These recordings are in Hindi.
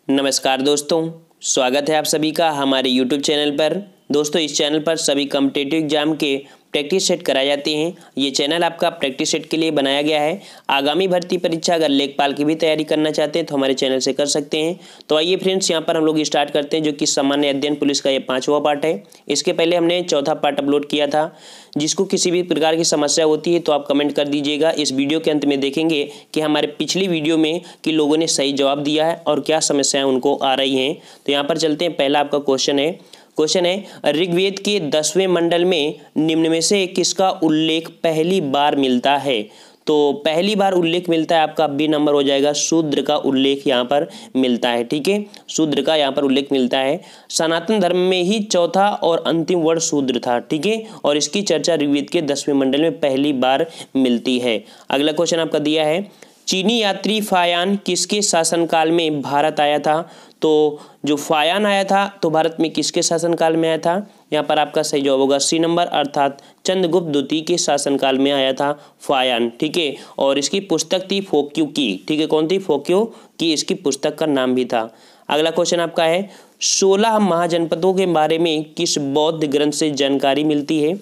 नमस्कार दोस्तों, स्वागत है आप सभी का हमारे YouTube चैनल पर। दोस्तों, इस चैनल पर सभी कॉम्पिटिटिव एग्जाम के प्रैक्टिस सेट कराए जाते हैं। ये चैनल आपका प्रैक्टिस सेट के लिए बनाया गया है। आगामी भर्ती परीक्षा अगर लेखपाल की भी तैयारी करना चाहते हैं तो हमारे चैनल से कर सकते हैं। तो आइए फ्रेंड्स, यहाँ पर हम लोग स्टार्ट करते हैं, जो कि सामान्य अध्ययन पुलिस का ये 5वां पार्ट है। इसके पहले हमने चौथा पार्ट अपलोड किया था। जिसको किसी भी प्रकार की समस्या होती है तो आप कमेंट कर दीजिएगा। इस वीडियो के अंत में देखेंगे कि हमारे पिछली वीडियो में कि लोगों ने सही जवाब दिया है और क्या समस्याएं उनको आ रही हैं। तो यहाँ पर चलते हैं। पहला आपका क्वेश्चन है ऋग्वेद के 10वें मंडल में निम्न में से किसका उल्लेख पहली बार मिलता है? तो पहली बार उल्लेख मिलता है, आपका बी नंबर हो जाएगा, शूद्र का उल्लेख यहाँ पर मिलता है। ठीक है, शूद्र का यहाँ पर उल्लेख मिलता है। सनातन धर्म में ही चौथा और अंतिम वर्ण शूद्र था। ठीक है, और इसकी चर्चा ऋग्वेद के 10वें मंडल में पहली बार मिलती है। अगला क्वेश्चन आपका दिया है, चीनी यात्री फायान किसके शासनकाल में भारत आया था? तो जो फायान आया था तो भारत में किसके शासनकाल में आया था? यहाँ पर आपका सही जवाब होगा सी नंबर, अर्थात चंद्रगुप्त द्वितीय के शासनकाल में आया था फायान। ठीक है, और इसकी पुस्तक थी फोक्यू की। ठीक है, कौन थी? फोक्यू की इसकी पुस्तक का नाम भी था। अगला क्वेश्चन आपका है, 16 महाजनपदों के बारे में किस बौद्ध ग्रंथ से जानकारी मिलती है?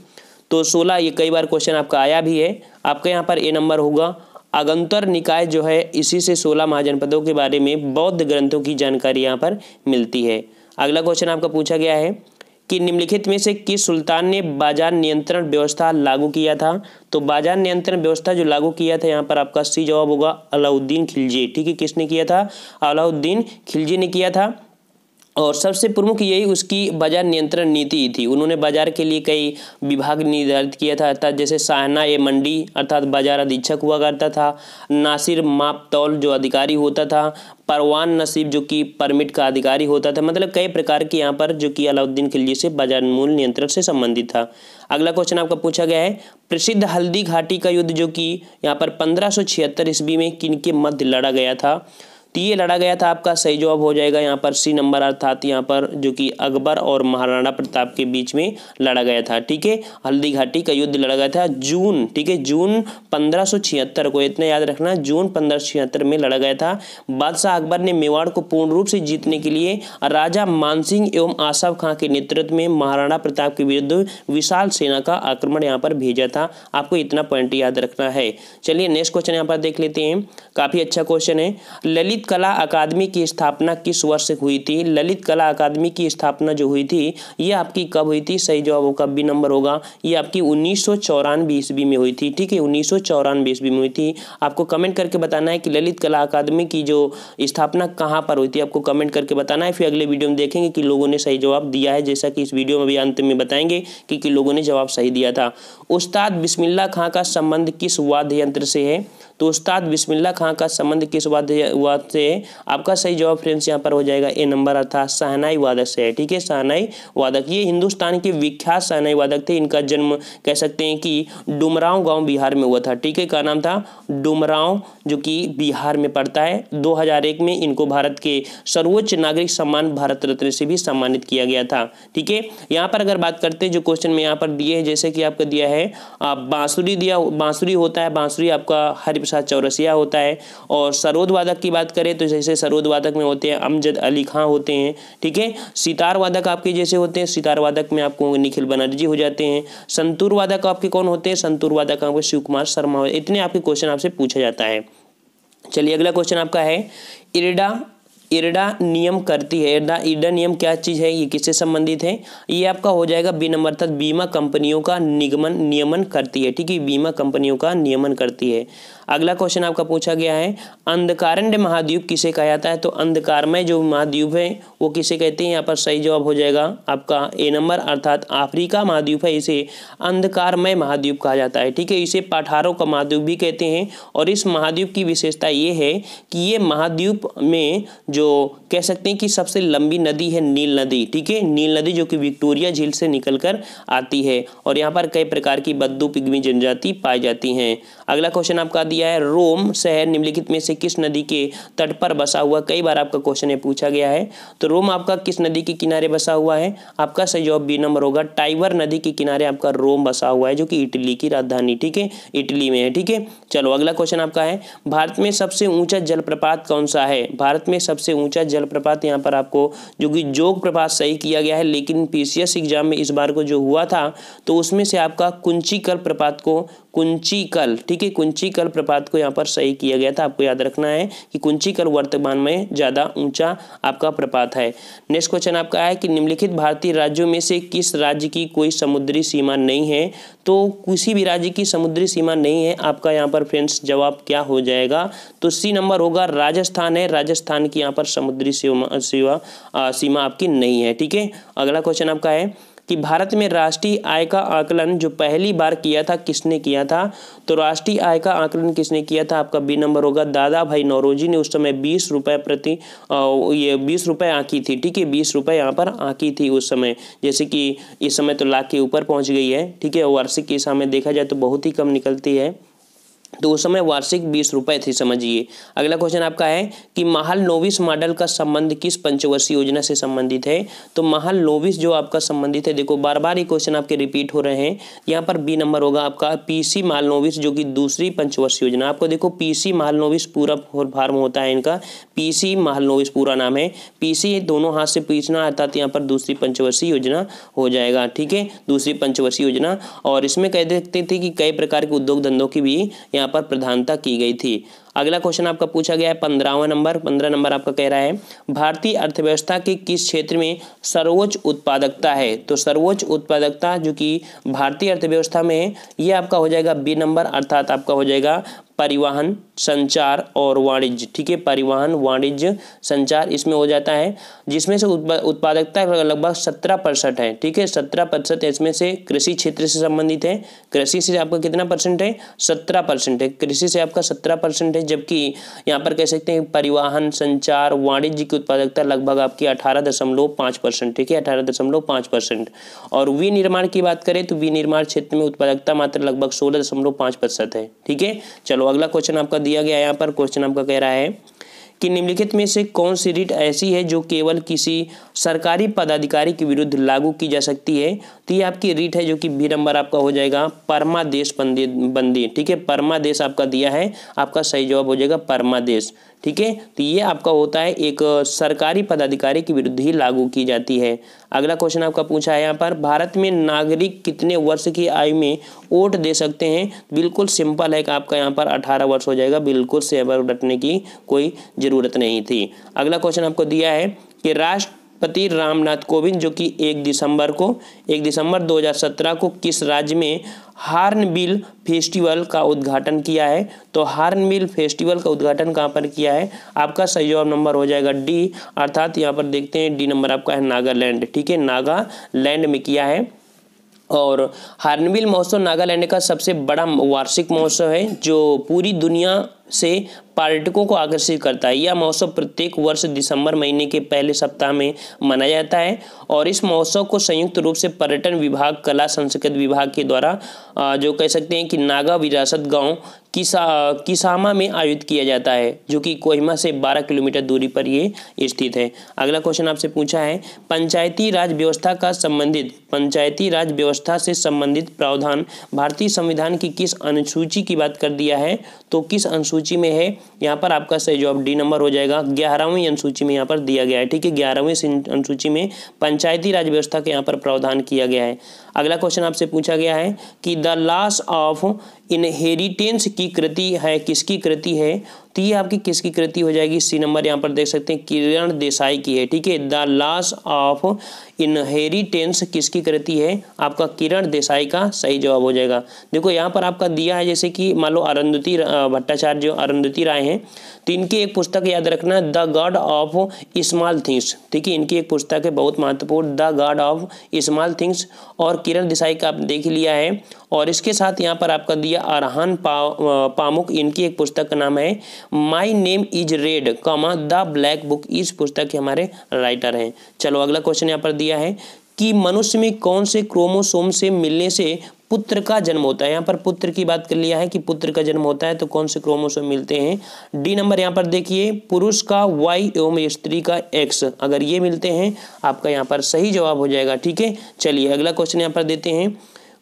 तो 16, ये कई बार क्वेश्चन आपका आया भी है। आपका यहाँ पर ए नंबर होगा। अगंतर निकाय जो है, इसी से 16 महाजनपदों के बारे में बौद्ध ग्रंथों की जानकारी यहाँ पर मिलती है। अगला क्वेश्चन आपका पूछा गया है कि निम्नलिखित में से किस सुल्तान ने बाजार नियंत्रण व्यवस्था लागू किया था? तो बाजार नियंत्रण व्यवस्था जो लागू किया था, यहाँ पर आपका सी जवाब होगा अलाउद्दीन खिलजी। ठीक है, किसने किया था? अलाउद्दीन खिलजी ने किया था। और सबसे प्रमुख यही उसकी बाजार नियंत्रण नीति थी। उन्होंने बाजार के लिए कई विभाग निर्धारित किया था, अर्थात जैसे साहना ए मंडी अर्थात बाजार अधीक्षक हुआ करता था, नासिर मापतौल जो अधिकारी होता था, परवान नसीब जो कि परमिट का अधिकारी होता था। मतलब कई प्रकार के यहाँ पर जो कि अलाउद्दीन खिलजी से बाजार मूल्य नियंत्रण से संबंधित था। अगला क्वेश्चन आपका पूछा गया है, प्रसिद्ध हल्दी घाटी का युद्ध जो कि यहाँ पर 1576 ईस्वी में किनके मध्य लड़ा गया था? तो ये लड़ा गया था, आपका सही जवाब हो जाएगा यहाँ पर सी नंबर, अर्थात यहाँ पर जो कि अकबर और महाराणा प्रताप के बीच में लड़ा गया था। ठीक है, हल्दी घाटी का युद्ध लड़ा गया था जून, ठीक है, जून 1576 को, इतना याद रखना, जून 1576 में लड़ा गया था। बादशाह अकबर ने मेवाड़ को पूर्ण रूप से जीतने के लिए राजा मानसिंह एवं आसफ खां के नेतृत्व में महाराणा प्रताप के विरुद्ध विशाल सेना का आक्रमण यहाँ पर भेजा था। आपको इतना पॉइंट याद रखना है। चलिए नेक्स्ट क्वेश्चन यहाँ पर देख लेते हैं। काफी अच्छा क्वेश्चन है, ललित कला अकादमी की स्थापना किस वर्ष हुई थी? ललित कला अकादमी की स्थापना जो हुई थी ये आपकी कब हुई थी? सही जवाब होगा बी नंबर होगा, ये आपकी 1994 ईस्वी में हुई थी। ठीक है, 1994 ईस्वी में हुई थी। आपको कमेंट करके बताना है कि ललित कला अकादमी की जो स्थापना कहाँ पर हुई थी, आपको कमेंट करके बताना है। फिर अगले वीडियो में देखेंगे कि लोगों ने सही जवाब दिया है, जैसा कि इस वीडियो में भी अंत में बताएंगे कि लोगों ने जवाब सही दिया था। उस्ताद बिस्मिल्लाह खां का संबंध किस वाद्य यंत्र से है? तो उस्ताद बिस्मिल्लाह खां का संबंध किस वाद्य से है? आपका सही जवाब फ्रेंड्स यहाँ पर हो जाएगा ए नंबर, अर्थात शहनाई वादक से है। ठीक है, शहनाई वादक, ये हिंदुस्तान के विख्यात शहनाई वादक थे। इनका जन्म कह सकते हैं कि डुमरांव गांव बिहार में हुआ था। ठीक है, का नाम था डुमरांव, जो कि बिहार में पड़ता है। 2001 में इनको भारत के सर्वोच्च नागरिक सम्मान भारत रत्न से भी सम्मानित किया गया था। ठीक है, यहाँ पर अगर बात करते हैं जो क्वेश्चन में यहाँ पर दिए है, जैसे कि आपका दिया है बांसुरी बांसुरी होता है, बांसुरी आपका हरिप्रसाद चौरसिया होता है। और सरोद वादक की बात करें तो जैसे सरोद वादक में होते हैं अमजद अली खां होते हैं। ठीक है, सितार वादक आपके जैसे होते हैं, सितार वादक में आपको निखिल बनर्जी हो जाते हैं। संतूर वादक आपके कौन होते हैं? संतूर वादक आपको शिव कुमार शर्मा। इतने आपके क्वेश्चन आपसे पूछा जाता है। चलिए अगला क्वेश्चन आपका है, इरडा नियम करती है। इरडा नियम क्या चीज़ है, ये किससे संबंधित है? ये आपका हो जाएगा बी नंबर, अर्थात बीमा कंपनियों का नियमन करती है। ठीक है, बीमा कंपनियों का नियमन करती है। अगला क्वेश्चन आपका पूछा गया है, अंधकारण्य महाद्वीप किसे कहा जाता है? तो अंधकारमय जो महाद्वीप है वो किसे कहते हैं? यहाँ पर सही जवाब हो जाएगा आपका ए नंबर, अर्थात अफ्रीका महाद्वीप है, इसे अंधकारमय महाद्वीप कहा जाता है। ठीक है, इसे पठारों का महाद्वीप भी कहते हैं। और इस महाद्वीप की विशेषता ये है कि ये महाद्वीप में जो कह सकते हैं कि सबसे लंबी नदी है नील नदी। ठीक है, नील नदी जो कि विक्टोरिया झील से निकलकर आती है। और यहाँ पर कई प्रकार की बद्दू पिग्मी जनजाति पाई जाती हैं। अगला क्वेश्चन आपका दिया है, रोम शहर निम्नलिखित में से किस नदी के तट पर बसा हुआ? कई बार आपका क्वेश्चन ये पूछा गया है। तो रोम आपका किस नदी के किनारे बसा हुआ है? आपका सही जवाब बी नंबर होगा, टाइबर नदी के किनारे आपका रोम बसा हुआ है, जो कि इटली की राजधानी, ठीक है, इटली में है। ठीक है, चलो अगला क्वेश्चन आपका है, भारत में सबसे ऊंचा जलप्रपात कौन सा है? भारत में सबसे सबसे ऊंचा जलप्रपात यहाँ पर आपको जो कि जोग प्रपात सही किया गया है, लेकिन पीसीएस एग्जाम में इस बार को जो हुआ था तो उसमें से आपका कुंचिकल प्रपात को, कुंचिकल, ठीक है, कुंचिकल प्रपात को यहाँ पर सही किया गया था। आपको याद रखना है कि कुंचिकल वर्तमान में ज़्यादा ऊंचा आपका प्रपात है। नेक्स्ट क्वेश्चन आपका है कि निम्नलिखित भारतीय राज्यों में से किस राज्य की कोई समुद्री सीमा नहीं है? तो किसी भी राज्य की समुद्री सीमा नहीं है। आपका यहाँ पर फ्रेंड्स जवाब क्या हो जाएगा? तो सी नंबर होगा, राजस्थान है। राजस्थान की यहाँ पर समुद्री सीमा आपकी नहीं है, ठीक है। अगला क्वेश्चन आपका है कि भारत में राष्ट्रीय आय का आकलन जो पहली बार किया था किसने किया था? तो राष्ट्रीय आय का आकलन किसने किया था? आपका बी नंबर होगा, दादा भाई नौरोजी ने। उस समय 20 रुपये प्रति 20 रुपये आंकी थी, ठीक है, 20 रुपये यहाँ पर आंकी थी उस समय। जैसे कि इस समय तो लाख के ऊपर पहुँच गई है, ठीक है। वार्षिक के हिसाब में देखा जाए तो बहुत ही कम निकलती है, तो उस समय वार्षिक 20 रुपये थी, समझिए। अगला क्वेश्चन आपका है कि महाल नोविस मॉडल का संबंध किस पंचवर्षीय योजना से संबंधित है? तो महाल नोविस जो आपका संबंधित है, देखो बार बार ये क्वेश्चन आपके रिपीट हो रहे हैं। यहाँ पर बी नंबर होगा आपका पीसी महाल नोविस, जो कि दूसरी पंचवर्षीय योजना। आपको देखो पीसी महाल नोविस पूरा फॉर्म होता है इनका, पीसी महाल नोविस पूरा नाम है। पीसी दोनों हाथ से पीछना, अर्थात यहाँ पर दूसरी पंचवर्षीय योजना हो जाएगा, ठीक है, दूसरी पंचवर्षीय योजना। और इसमें कह देते थे कि कई प्रकार के उद्योग धंधों की भी यहाँ पर प्रधानता की गई थी। अगला क्वेश्चन आपका पूछा गया है 15वां नंबर। 15 नंबर आपका कह रहा है भारतीय अर्थव्यवस्था के किस क्षेत्र में सर्वोच्च उत्पादकता है? तो सर्वोच्च उत्पादकता जो कि भारतीय अर्थव्यवस्था में है, ये आपका हो जाएगा बी नंबर, अर्थात आपका हो जाएगा परिवहन, संचार और वाणिज्य, ठीक है, परिवहन, वाणिज्य, संचार इसमें हो जाता है, जिसमें से उत्पादकता लगभग 17% है, ठीक है, 17% इसमें से कृषि क्षेत्र से संबंधित है। कृषि से आपका कितना परसेंट है? 17% है, कृषि से आपका 17% है। जबकि यहाँ पर कह सकते हैं परिवहन, संचार, वाणिज्य की उत्पादकता लगभग आपकी 18.5%, ठीक है, 18.5%। और विनिर्माण की बात करें तो विनिर्माण क्षेत्र में उत्पादकता मात्र लगभग 16.5% है, ठीक है। चलो अगला क्वेश्चन आपका दिया गया, यहाँ पर क्वेश्चन आपका कह रहा है कि निम्नलिखित में से कौन सी रीट ऐसी है जो केवल किसी सरकारी पदाधिकारी के विरुद्ध लागू की जा सकती है? तो ये आपकी रीट है, जो कि बी नंबर आपका हो जाएगा परमादेश बंदी, ठीक है, परमादेश आपका दिया है। आपका सही जवाब हो जाएगा परमादेश, ठीक है। तो ये आपका होता है एक सरकारी पदाधिकारी के विरुद्ध ही लागू की जाती है। अगला क्वेश्चन आपका पूछा है यहाँ पर, भारत में नागरिक कितने वर्ष की आयु में वोट दे सकते हैं? बिल्कुल सिंपल है कि आपका यहाँ पर 18 वर्ष हो जाएगा, बिल्कुल से रटने की कोई ज़रूरत नहीं थी। अगला क्वेश्चन आपको दिया है कि राष्ट्रपति रामनाथ कोविंद जो कि 1 दिसंबर 2017 को किस राज्य में हार्नबिल फेस्टिवल का उद्घाटन किया है? तो हार्नबिल फेस्टिवल का उद्घाटन कहाँ पर किया है? आपका सही जवाब नंबर हो जाएगा डी, अर्थात यहाँ पर देखते हैं डी नंबर आपका है नागालैंड, ठीक है, नागालैंड में किया है। और हार्नबिल महोत्सव नागालैंड का सबसे बड़ा वार्षिक महोत्सव है जो पूरी दुनिया से पर्यटकों को आकर्षित करता है। यह महोत्सव प्रत्येक वर्ष दिसंबर महीने के पहले सप्ताह में मनाया जाता है और इस महोत्सव को संयुक्त रूप से पर्यटन विभाग, कला संस्कृति विभाग के द्वारा जो कह सकते हैं कि नागा विरासत गांव किसामा में आयोजित किया जाता है, जो कि कोहिमा से 12 किलोमीटर दूरी पर ये स्थित है। अगला क्वेश्चन आपसे पूछा है पंचायती राज व्यवस्था से संबंधित प्रावधान भारतीय संविधान की किस अनुसूची की बात कर दिया है? तो किस अनुसूची में है? यहाँ पर आपका सही जवाब डी नंबर हो जाएगा, 11वीं अनुसूची में यहाँ पर दिया गया है, ठीक है, 11वीं अनुसूची में पंचायती राज व्यवस्था के यहाँ पर प्रावधान किया गया है। अगला क्वेश्चन आपसे पूछा गया है कि द लॉस ऑफ इनहेरिटेंस की कृति है, किसकी कृति है? तो ये आपकी किसकी कृति हो जाएगी? सी नंबर यहाँ पर देख सकते हैं किरण देसाई की है, ठीक है, द लॉस ऑफ इनहेरिटेंस किसकी कृति है? आपका किरण देसाई का सही जवाब हो जाएगा। देखो यहाँ पर आपका दिया है जैसे कि मान लो अरुंधति भट्टाचार्य जो अरुंधति राय हैं, तो इनकी एक पुस्तक याद रखना, the God of small things, ठीक है, इनकी एक पुस्तक है बहुत महत्वपूर्ण, the God of small things, और किरण देसाई का आप देख लिया है। और इसके साथ यहाँ पर आपका दिया अरहान पामुक, इनकी एक पुस्तक का नाम है my name is read the black book, इस पुस्तक के हमारे राइटर हैं। चलो अगला क्वेश्चन यहाँ पर दिया है कि मनुष्य में कौन से क्रोमोसोम से मिलने से पुत्र का जन्म होता है? यहाँ पर पुत्र की बात कर लिया है कि पुत्र का जन्म होता है, तो कौन से क्रोमोसोम मिलते हैं? डी नंबर यहाँ पर देखिए, पुरुष का Y एवं स्त्री का X, अगर ये मिलते हैं आपका यहाँ पर सही जवाब हो जाएगा, ठीक है। चलिए अगला क्वेश्चन यहाँ पर देते हैं।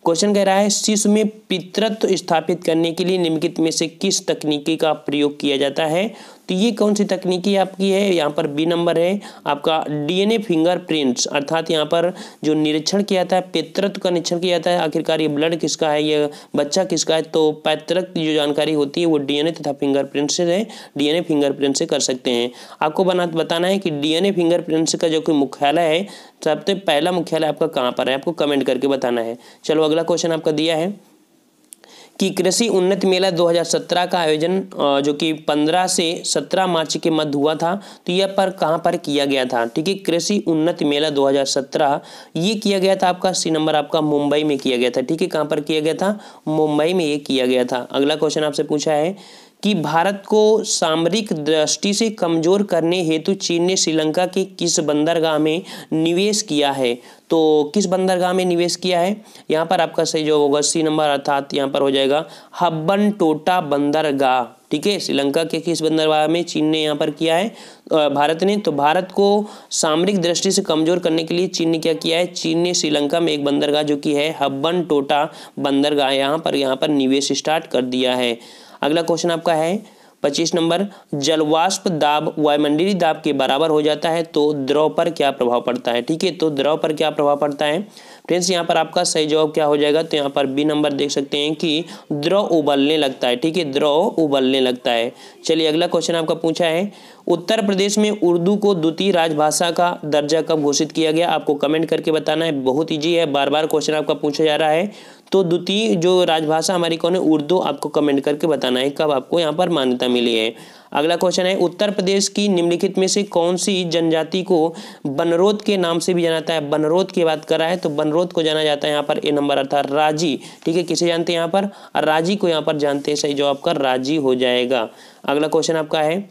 क्वेश्चन कह रहा है शिशु में पितृत्व स्थापित करने के लिए निम्नलिखित में से किस तकनीकी का प्रयोग किया जाता है? तो ये कौन सी तकनीकी आपकी है, यहाँ पर बी नंबर है आपका डीएनए फिंगरप्रिंट्स, अर्थात यहाँ पर जो निरीक्षण किया जाता है, पितृत्व का निरीक्षण किया जाता है, आखिरकार ये ब्लड किसका है, ये बच्चा किसका है, तो पैतृक जो जानकारी होती है वो डीएनए तथा फिंगरप्रिंट से, डीएनए फिंगरप्रिंट से कर सकते हैं। आपको बताना है कि डीएनए फिंगरप्रिंट्स का जो कोई मुख्यालय है, सबसे पहला मुख्यालय आपका कहाँ पर है, आपको कमेंट करके बताना है। चलो अगला क्वेश्चन आपका दिया है कि कृषि उन्नति मेला 2017 का आयोजन जो कि 15 से 17 मार्च के मध्य हुआ था, तो यह पर कहाँ पर किया गया था, ठीक है। कृषि उन्नति मेला 2017 ये किया गया था आपका सी नंबर आपका मुंबई में किया गया था, ठीक है। कहाँ पर किया गया था, मुंबई में ये किया गया था। अगला क्वेश्चन आपसे पूछा है कि भारत को सामरिक दृष्टि से कमजोर करने हेतु चीन ने श्रीलंका के किस बंदरगाह में निवेश किया है, तो किस बंदरगाह में निवेश किया है, यहाँ पर आपका सही जवाब होगा सी नंबर, अर्थात यहाँ पर हो जाएगा हम्बनटोटा बंदरगाह, ठीक है। श्रीलंका के किस बंदरगाह में चीन ने यहाँ पर किया है, भारत ने, तो भारत को सामरिक दृष्टि से कमजोर करने के लिए चीन ने क्या किया है, चीन ने श्रीलंका में एक बंदरगाह जो कि है हम्बनटोटा बंदरगाह, यहाँ पर निवेश स्टार्ट कर दिया है। अगला क्वेश्चन आपका है 25 नंबर, जलवाष्प दाब वायुमंडलीय दाब के बराबर हो जाता है तो द्रव पर क्या प्रभाव पड़ता है, ठीक है। तो द्रव पर क्या प्रभाव पड़ता है फ्रेंड्स, यहाँ पर आपका सही जवाब क्या हो जाएगा, तो यहाँ पर बी नंबर देख सकते हैं कि द्रव उबलने लगता है, ठीक है, द्रव उबलने लगता है। चलिए अगला क्वेश्चन आपका पूछा है उत्तर प्रदेश में उर्दू को द्वितीय राजभाषा का दर्जा कब घोषित किया गया, आपको कमेंट करके बताना है। बहुत ईजी है, बार बार क्वेश्चन आपका पूछा जा रहा है। तो द्वितीय जो राजभाषा हमारी कौन है, उर्दू, आपको कमेंट करके बताना है कब आपको यहाँ पर मान्यता मिली है। अगला क्वेश्चन है उत्तर प्रदेश की निम्नलिखित में से कौन सी जनजाति को बनरोद के नाम से भी जाना जाता है, बनरोद की बात कर रहा है तो बनरोद को जाना जाता है यहाँ पर ए नंबर, अर्थात राजी, ठीक है। किसे जानते हैं यहाँ पर, राजी को यहाँ पर जानते हैं, सही जवाब आपका राजी हो जाएगा। अगला क्वेश्चन आपका है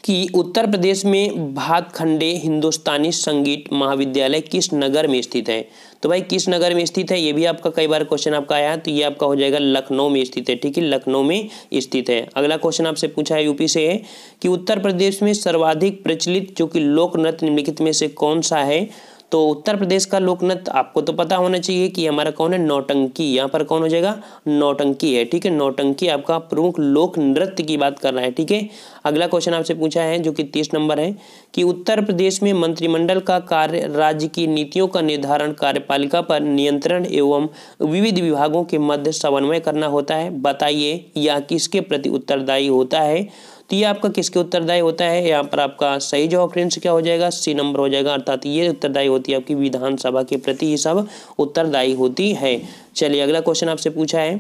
कि उत्तर प्रदेश में भातखंडे हिंदुस्तानी संगीत महाविद्यालय किस नगर में स्थित है, तो भाई किस नगर में स्थित है, ये भी आपका कई बार क्वेश्चन आपका आया है, तो ये आपका हो जाएगा लखनऊ में स्थित है, ठीक है, लखनऊ में स्थित है। अगला क्वेश्चन आपसे पूछा है यूपी से है कि उत्तर प्रदेश में सर्वाधिक प्रचलित जो कि लोक नृत्य निम्नलिखित में से कौन सा है, तो उत्तर प्रदेश का लोक नृत्य आपको तो पता होना चाहिए कि हमारा कौन है, नौटंकी, यहाँ पर कौन हो जाएगा, नौटंकी है, ठीक है। नौटंकी आपका प्रमुख लोक नृत्य की बात कर रहा है, ठीक है। अगला क्वेश्चन आपसे पूछा है जो कि 30 नंबर है कि उत्तर प्रदेश में मंत्रिमंडल का कार्य राज्य की नीतियों का निर्धारण, कार्यपालिका पर नियंत्रण एवं विविध विभागों के मध्य समन्वय करना होता है, बताइए यह किसके प्रति उत्तरदायी होता है, तो ये आपका किसके उत्तरदायी होता है, यहाँ पर आपका सही जवाब फ्रेंड्स क्या हो जाएगा, सी नंबर हो जाएगा, अर्थात ये उत्तरदायी होती है आपकी विधानसभा के प्रति ही सब उत्तरदायी होती है। चलिए अगला क्वेश्चन आपसे पूछा है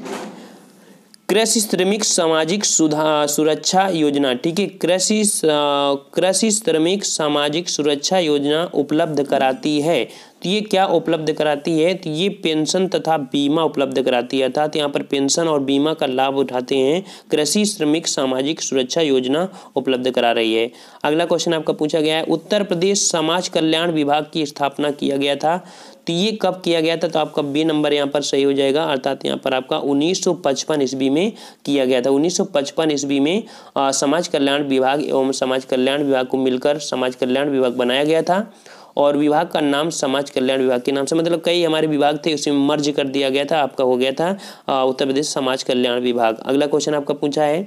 कृषि श्रमिक सामाजिक सुरक्षा योजना, ठीक है, कृषि श्रमिक सामाजिक सुरक्षा योजना उपलब्ध कराती है, तो ये क्या उपलब्ध कराती है, तो ये पेंशन तथा बीमा उपलब्ध कराती है, अर्थात यहाँ पर पेंशन और बीमा का लाभ उठाते हैं, कृषि श्रमिक सामाजिक सुरक्षा योजना उपलब्ध करा रही है। अगला क्वेश्चन आपका पूछा गया है उत्तर प्रदेश समाज कल्याण विभाग की स्थापना किया गया था, तो ये कब किया गया था, तो आपका बी नंबर यहाँ पर सही हो जाएगा, अर्थात यहाँ पर आपका 1955 ईस्वी में किया गया था। 1955 ईस्वी में समाज कल्याण विभाग एवं समाज कल्याण विभाग को मिलकर समाज कल्याण विभाग बनाया गया था और विभाग का नाम समाज कल्याण विभाग के नाम से, मतलब कई हमारे विभाग थे उसमें मर्ज कर दिया गया था, आपका हो गया था उत्तर प्रदेश समाज कल्याण विभाग। अगला क्वेश्चन आपका पूछा है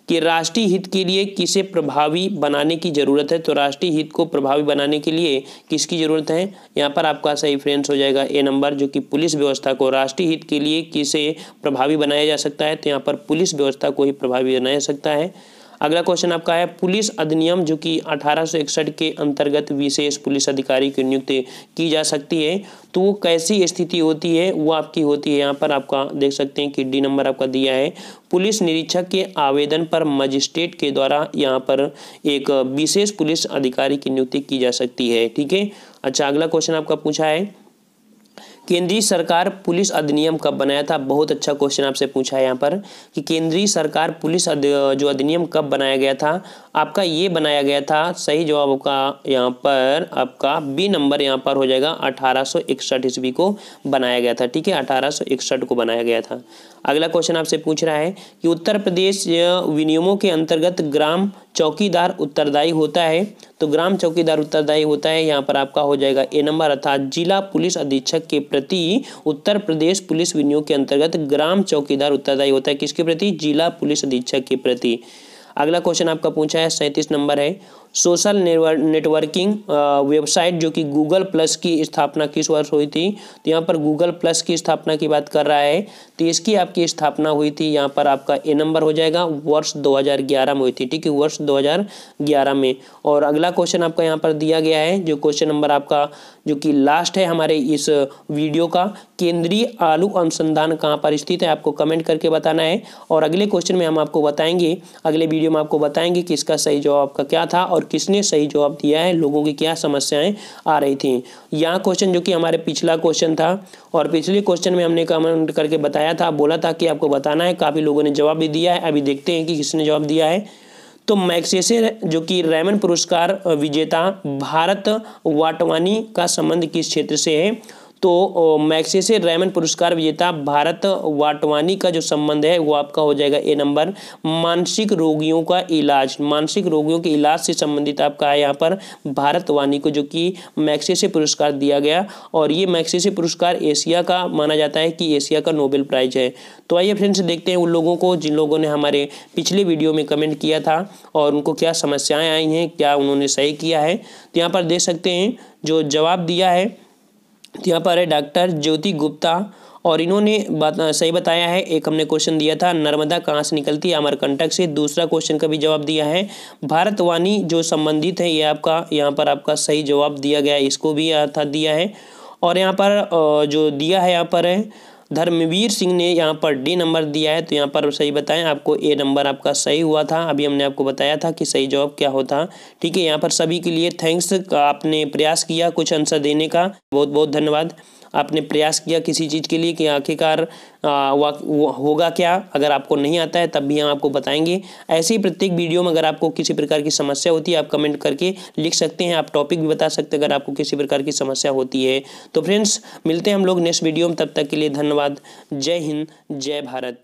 कि राष्ट्रीय हित के लिए किसे प्रभावी बनाने की जरूरत है, तो राष्ट्रीय हित को प्रभावी बनाने के लिए किसकी जरूरत है, यहाँ पर आपका सही फ्रेंड्स हो जाएगा ए नंबर, जो कि पुलिस व्यवस्था को राष्ट्रीय हित के लिए किसे प्रभावी बनाया जा सकता है, तो यहाँ पर पुलिस व्यवस्था को ही प्रभावी बनाया जा सकता है। अगला क्वेश्चन आपका है पुलिस अधिनियम जो कि 1861 के अंतर्गत विशेष पुलिस अधिकारी की नियुक्ति की जा सकती है, तो वो कैसी स्थिति होती है, वो आपकी होती है, यहाँ पर आपका देख सकते हैं कि डी नंबर आपका दिया है, पुलिस निरीक्षक के आवेदन पर मजिस्ट्रेट के द्वारा यहाँ पर एक विशेष पुलिस अधिकारी की नियुक्ति की जा सकती है, ठीक है। अच्छा अगला क्वेश्चन आपका पूछा है केंद्रीय सरकार पुलिस अधिनियम कब बनाया था, बहुत अच्छा क्वेश्चन आपसे पूछा है यहाँ पर कि केंद्रीय सरकार पुलिस जो अधिनियम कब बनाया गया था, आपका ये बनाया गया था, सही जवाब का यहाँ पर आपका बी नंबर यहाँ पर हो जाएगा, 1861 ईस्वी को बनाया गया था, ठीक है, 1861 को बनाया गया था। अगला क्वेश्चन आपसे पूछ रहा है कि उत्तर प्रदेश विनियमों के अंतर्गत ग्राम चौकीदार उत्तरदायी होता है, तो ग्राम चौकीदार उत्तरदायी होता है, यहाँ पर आपका हो जाएगा ए नंबर, अर्थात जिला पुलिस अधीक्षक के प्रति उत्तर प्रदेश पुलिस विनियोग के अंतर्गत ग्राम चौकीदार उत्तरदायी होता है, किसके प्रति, जिला पुलिस अधीक्षक के प्रति। अगला क्वेश्चन आपका पूछा है 37 नंबर है, सोशल नेटवर्किंग वेबसाइट जो कि गूगल प्लस की स्थापना किस वर्ष हुई थी? तो यहाँ पर गूगल प्लस की स्थापना की बात कर रहा है, तो इसकी आपकी स्थापना हुई थी, यहाँ पर आपका ए नंबर हो जाएगा, वर्ष 2011 में हुई थी। ठीक है, वर्ष 2011 में। और अगला क्वेश्चन आपका यहाँ पर दिया गया है, जो क्वेश्चन नंबर आपका जो कि लास्ट है हमारे इस वीडियो का, केंद्रीय आलू अनुसंधान कहाँ पर स्थित है? आपको कमेंट करके बताना है। और अगले क्वेश्चन में हम आपको बताएंगे, अगले वीडियो में आपको बताएंगे कि इसका सही जवाब का क्या था और किसने सही जवाब दिया है, लोगों की क्या समस्याएं आ रही थी। यहाँ क्वेश्चन जो कि हमारे पिछला क्वेश्चन था, और पिछले क्वेश्चन में हमने कमेंट करके बताया था, बोला था कि आपको बताना है, काफ़ी लोगों ने जवाब भी दिया है। अभी देखते हैं कि किसने जवाब दिया है। तो मैग्सेसे जो कि रैमन पुरस्कार विजेता भारत वाटवानी का संबंध किस क्षेत्र से है? तो मैग्सेसे रैमन पुरस्कार विजेता भारत वाटवानी का जो संबंध है वो आपका हो जाएगा ए नंबर, मानसिक रोगियों का इलाज, मानसिक रोगियों के इलाज से संबंधित आपका है यहाँ पर भारत वानी को जो कि मैग्सेसे पुरस्कार दिया गया। और ये मैग्सेसे पुरस्कार एशिया का माना जाता है कि एशिया का नोबेल प्राइज है। तो आइए फ्रेंड्स देखते हैं उन लोगों को जिन लोगों ने हमारे पिछले वीडियो में कमेंट किया था और उनको क्या समस्याएं आई हैं, क्या उन्होंने सही किया है। तो यहाँ पर देख सकते हैं जो जवाब दिया है, तो यहाँ पर है डॉक्टर ज्योति गुप्ता, और इन्होंने सही बताया है। एक हमने क्वेश्चन दिया था, नर्मदा कहाँ से निकलती है? अमरकंटक से। दूसरा क्वेश्चन का भी जवाब दिया है, भारतवानी जो संबंधित है, ये आपका यहाँ पर आपका सही जवाब दिया गया है, इसको भी अर्थात दिया है। और यहाँ पर जो दिया है यहाँ पर है धर्मवीर सिंह ने यहाँ पर डी नंबर दिया है, तो यहाँ पर सही बताएं, आपको ए नंबर आपका सही हुआ था। अभी हमने आपको बताया था कि सही जवाब क्या होता। ठीक है, यहाँ पर सभी के लिए थैंक्स, आपने प्रयास किया कुछ आंसर देने का, बहुत बहुत धन्यवाद। आपने प्रयास किया किसी चीज़ के लिए कि आखिरकार होगा क्या। अगर आपको नहीं आता है तब भी हम आपको बताएंगे। ऐसे ही प्रत्येक वीडियो में अगर आपको किसी प्रकार की समस्या होती है, आप कमेंट करके लिख सकते हैं, आप टॉपिक भी बता सकते हैं अगर आपको किसी प्रकार की समस्या होती है। तो फ्रेंड्स मिलते हैं हम लोग नेक्स्ट वीडियो में, तब तक के लिए धन्यवाद। जय हिंद, जय भारत।